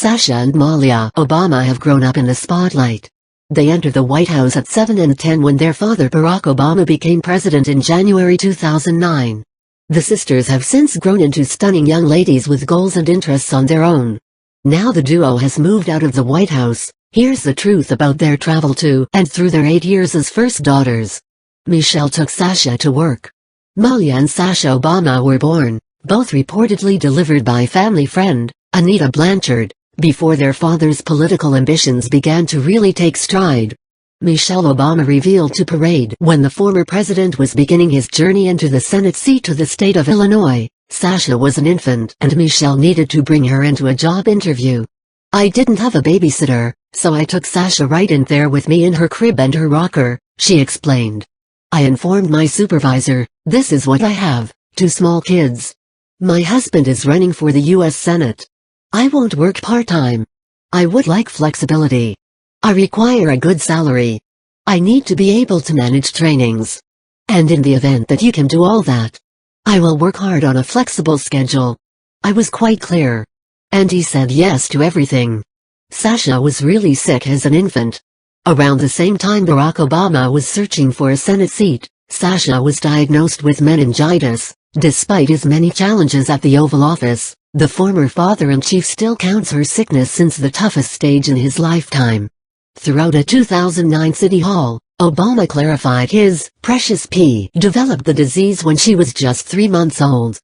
Sasha and Malia Obama have grown up in the spotlight. They entered the White House at 7 and 10 when their father Barack Obama became president in January 2009. The sisters have since grown into stunning young ladies with goals and interests on their own. Now the duo has moved out of the White House. Here's the truth about their travel to and through their 8 years as first daughters. Michelle took Sasha to work. Malia and Sasha Obama were born, both reportedly delivered by family friend, Anita Blanchard, before their father's political ambitions began to really take stride. Michelle Obama revealed to Parade when the former president was beginning his journey into the Senate seat to the state of Illinois, Sasha was an infant and Michelle needed to bring her into a job interview. "I didn't have a babysitter, so I took Sasha right in there with me in her crib and her rocker," she explained. "I informed my supervisor, this is what I have, 2 small kids. My husband is running for the U.S. Senate. I won't work part-time. I would like flexibility. I require a good salary. I need to be able to manage trainings. And in the event that you can do all that, I will work hard on a flexible schedule." I was quite clear. And he said yes to everything. Sasha was really sick as an infant. Around the same time Barack Obama was searching for a Senate seat, Sasha was diagnosed with meningitis. Despite his many challenges at the Oval Office, the former father-in-chief still counts her sickness since the toughest stage in his lifetime. Throughout a 2009 City Hall, Obama clarified his precious P developed the disease when she was just 3 months old.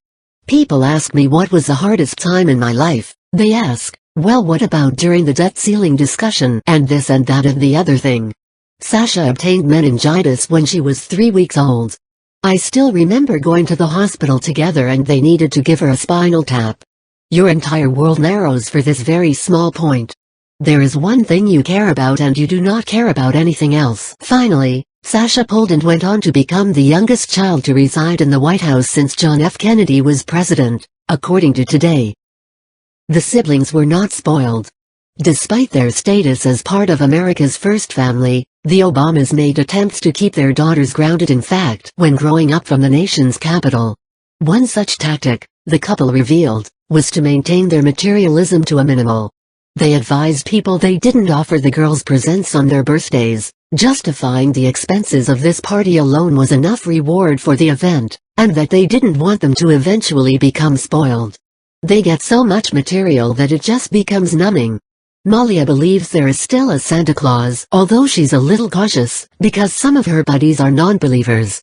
"People ask me what was the hardest time in my life. They ask, well, what about during the debt ceiling discussion and this and that and the other thing?" Sasha obtained meningitis when she was 3 weeks old. "I still remember going to the hospital together and they needed to give her a spinal tap. Your entire world narrows for this very small point. There is one thing you care about and you do not care about anything else." Finally, Sasha pulled and went on to become the youngest child to reside in the White House since John F. Kennedy was president, according to Today. The siblings were not spoiled. Despite their status as part of America's first family, the Obamas made attempts to keep their daughters grounded. In fact, when growing up from the nation's capital, one such tactic, the couple revealed, was to maintain their materialism to a minimal. They advised people they didn't offer the girls presents on their birthdays, justifying the expenses of this party alone was enough reward for the event, and that they didn't want them to eventually become spoiled. They get so much material that it just becomes numbing. Malia believes there is still a Santa Claus, although she's a little cautious, because some of her buddies are non-believers.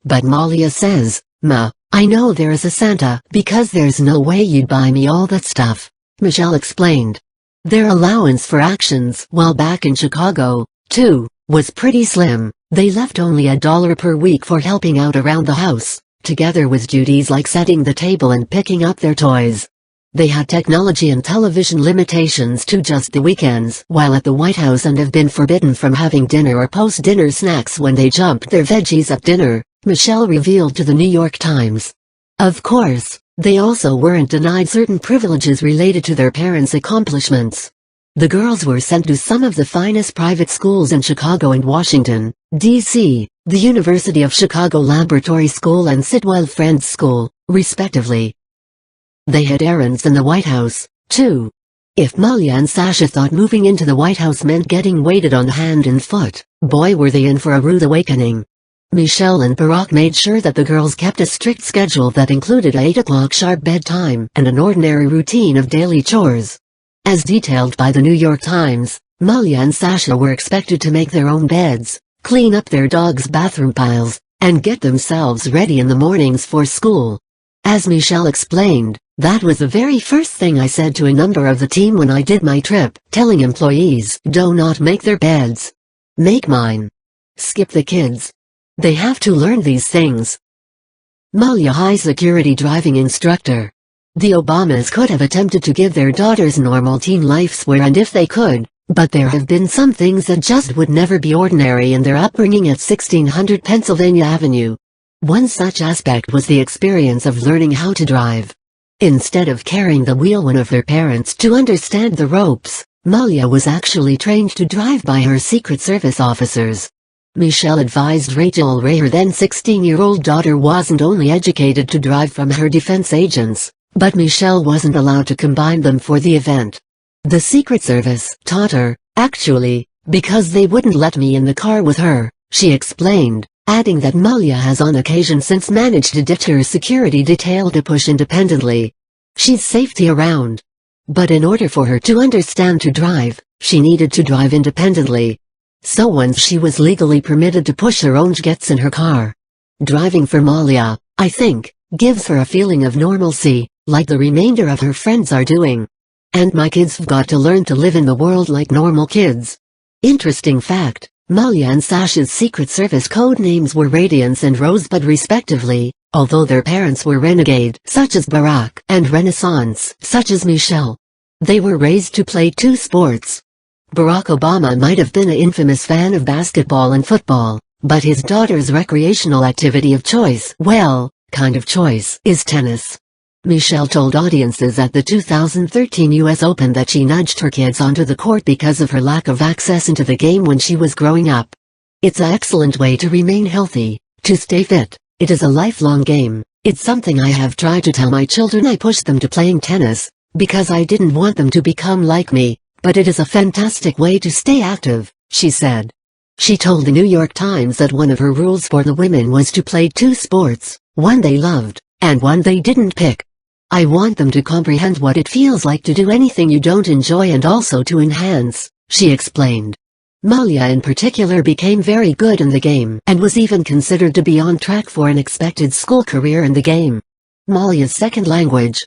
But Malia says, "Ma, I know there is a Santa because there's no way you'd buy me all that stuff," Michelle explained. Their allowance for actions while back in Chicago, too, was pretty slim. They left only $1 per week for helping out around the house, together with duties like setting the table and picking up their toys. They had technology and television limitations to just the weekends while at the White House and have been forbidden from having dinner or post-dinner snacks when they jumped their veggies at dinner, Michelle revealed to the New York Times. Of course, they also weren't denied certain privileges related to their parents' accomplishments. The girls were sent to some of the finest private schools in Chicago and Washington, D.C., the University of Chicago Laboratory School and Sidwell Friends School, respectively. They had errands in the White House, too. If Malia and Sasha thought moving into the White House meant getting waited on hand and foot, boy were they in for a rude awakening. Michelle and Barack made sure that the girls kept a strict schedule that included a 8 o'clock sharp bedtime and an ordinary routine of daily chores. As detailed by the New York Times, Malia and Sasha were expected to make their own beds, clean up their dogs' bathroom piles, and get themselves ready in the mornings for school. As Michelle explained, "That was the very first thing I said to a number of the team when I did my trip, telling employees, do not make their beds. Make mine. Skip the kids. They have to learn these things." Malia, high-security driving instructor. The Obamas could have attempted to give their daughters normal teen lives where and if they could, but there have been some things that just would never be ordinary in their upbringing at 1600 Pennsylvania Avenue. One such aspect was the experience of learning how to drive. Instead of carrying the wheel one of their parents to understand the ropes, Malia was actually trained to drive by her Secret Service officers. Michelle advised Rachel Ray her then 16-year-old daughter wasn't only educated to drive from her defense agents, but Michelle wasn't allowed to combine them for the event. The Secret Service taught her, actually, because they wouldn't let me in the car with her, she explained, adding that Malia has on occasion since managed to deter security detail to push independently. She's safety around. But in order for her to understand to drive, she needed to drive independently. So once she was legally permitted to push her own gets in her car. Driving for Malia, I think, gives her a feeling of normalcy, like the remainder of her friends are doing. And my kids've got to learn to live in the world like normal kids. Interesting fact, Malia and Sasha's Secret Service code names were Radiance and Rosebud respectively, although their parents were Renegade, such as Barack, and Renaissance, such as Michelle. They were raised to play two sports. Barack Obama might have been an infamous fan of basketball and football, but his daughter's recreational activity of choice, well, kind of choice, is tennis. Michelle told audiences at the 2013 US Open that she nudged her kids onto the court because of her lack of access into the game when she was growing up. It's an excellent way to remain healthy, to stay fit. It is a lifelong game. It's something I have tried to tell my children. I pushed them to playing tennis, because I didn't want them to become like me, but it is a fantastic way to stay active, she said. She told the New York Times that one of her rules for the women was to play two sports, one they loved, and one they didn't pick. I want them to comprehend what it feels like to do anything you don't enjoy and also to enhance, she explained. Malia in particular became very good in the game and was even considered to be on track for an expected school career in the game. Malia's second language.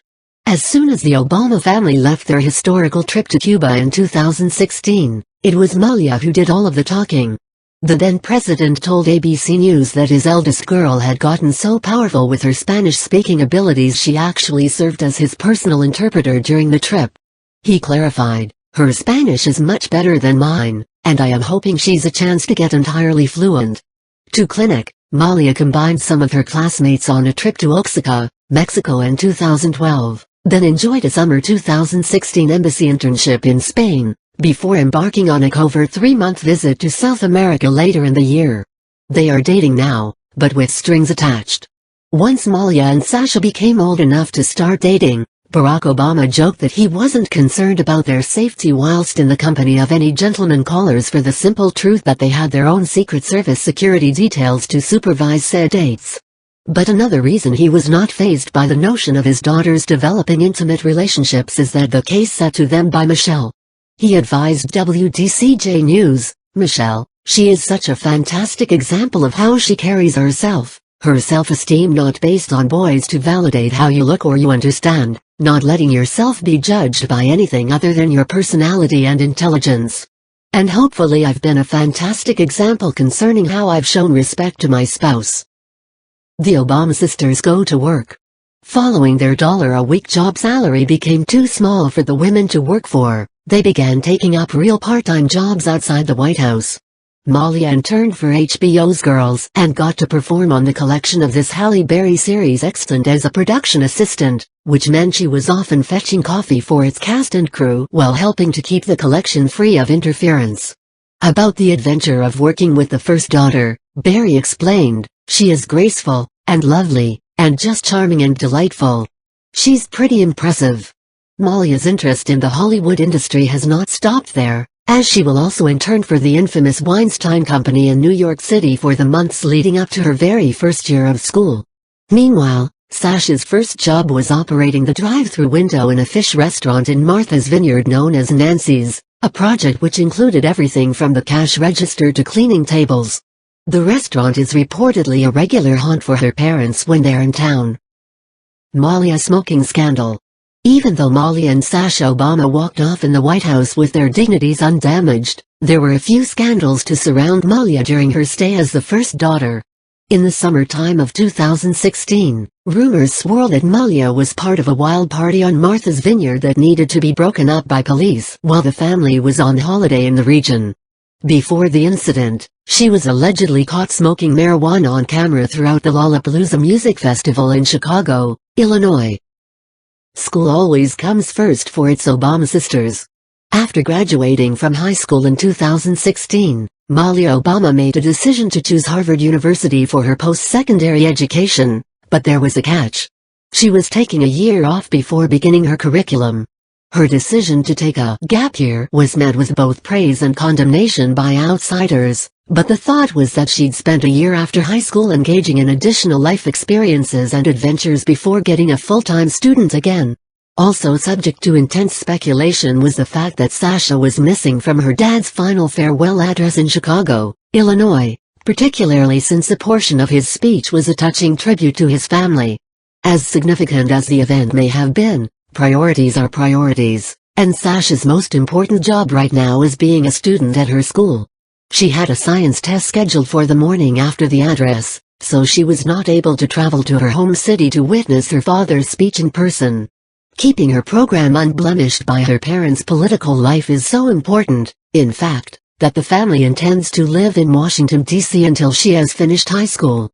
As soon as the Obama family left their historical trip to Cuba in 2016, it was Malia who did all of the talking. The then president told ABC News that his eldest girl had gotten so powerful with her Spanish-speaking abilities she actually served as his personal interpreter during the trip. He clarified, "Her Spanish is much better than mine, and I am hoping she's a chance to get entirely fluent." To Clinic, Malia combined some of her classmates on a trip to Oaxaca, Mexico in 2012, then enjoyed a summer 2016 embassy internship in Spain, before embarking on a covert 3-month visit to South America later in the year. They are dating now, but with strings attached. Once Malia and Sasha became old enough to start dating, Barack Obama joked that he wasn't concerned about their safety whilst in the company of any gentleman callers for the simple truth that they had their own Secret Service security details to supervise said dates. But another reason he was not fazed by the notion of his daughters developing intimate relationships is that the case set to them by Michelle. He advised WDCJ News, "Michelle, she is such a fantastic example of how she carries herself, her self-esteem not based on boys to validate how you look or you understand, not letting yourself be judged by anything other than your personality and intelligence. And hopefully I've been a fantastic example concerning how I've shown respect to my spouse." The Obama sisters go to work. Following their $1-a-week job salary became too small for the women to work for, they began taking up real part-time jobs outside the White House. Malia interned for HBO's Girls and got to perform on the collection of this Halle Berry series Extant as a production assistant, which meant she was often fetching coffee for its cast and crew while helping to keep the collection free of interference. About the adventure of working with the first daughter, Berry explained, "She is graceful, and lovely, and just charming and delightful. She's pretty impressive." Malia's interest in the Hollywood industry has not stopped there, as she will also intern for the infamous Weinstein Company in New York City for the months leading up to her very first year of school. Meanwhile, Sasha's first job was operating the drive-through window in a fish restaurant in Martha's Vineyard known as Nancy's, a project which included everything from the cash register to cleaning tables. The restaurant is reportedly a regular haunt for her parents when they're in town. Malia smoking scandal. Even though Malia and Sasha Obama walked off in the White House with their dignities undamaged, there were a few scandals to surround Malia during her stay as the first daughter. In the summertime of 2016, rumors swirled that Malia was part of a wild party on Martha's Vineyard that needed to be broken up by police while the family was on holiday in the region. Before the incident, she was allegedly caught smoking marijuana on camera throughout the Lollapalooza Music Festival in Chicago, Illinois. School always comes first for its Obama sisters. After graduating from high school in 2016, Malia Obama made a decision to choose Harvard University for her post-secondary education, but there was a catch. She was taking a year off before beginning her curriculum. Her decision to take a gap year was met with both praise and condemnation by outsiders, but the thought was that she'd spent a year after high school engaging in additional life experiences and adventures before getting a full-time student again. Also subject to intense speculation was the fact that Sasha was missing from her dad's final farewell address in Chicago, Illinois, particularly since a portion of his speech was a touching tribute to his family. As significant as the event may have been, priorities are priorities, and Sasha's most important job right now is being a student at her school. She had a science test scheduled for the morning after the address, so she was not able to travel to her home city to witness her father's speech in person. Keeping her program unblemished by her parents' political life is so important, in fact, that the family intends to live in Washington, D.C. until she has finished high school.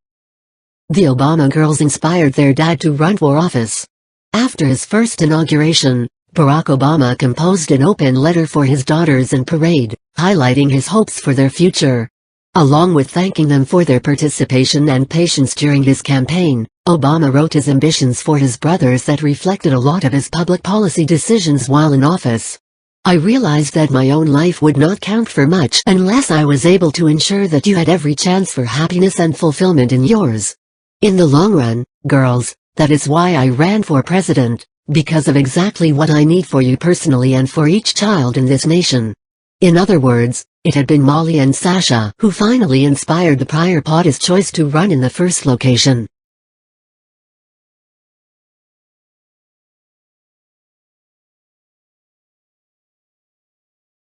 The Obama girls inspired their dad to run for office. After his first inauguration, Barack Obama composed an open letter for his daughters and parade, highlighting his hopes for their future. Along with thanking them for their participation and patience during his campaign, Obama wrote his ambitions for his brothers that reflected a lot of his public policy decisions while in office. I realized that my own life would not count for much unless I was able to ensure that you had every chance for happiness and fulfillment in yours. In the long run, girls, that is why I ran for president, because of exactly what I need for you personally and for each child in this nation. In other words, it had been Malia and Sasha who finally inspired the prior POTUS choice to run in the first location.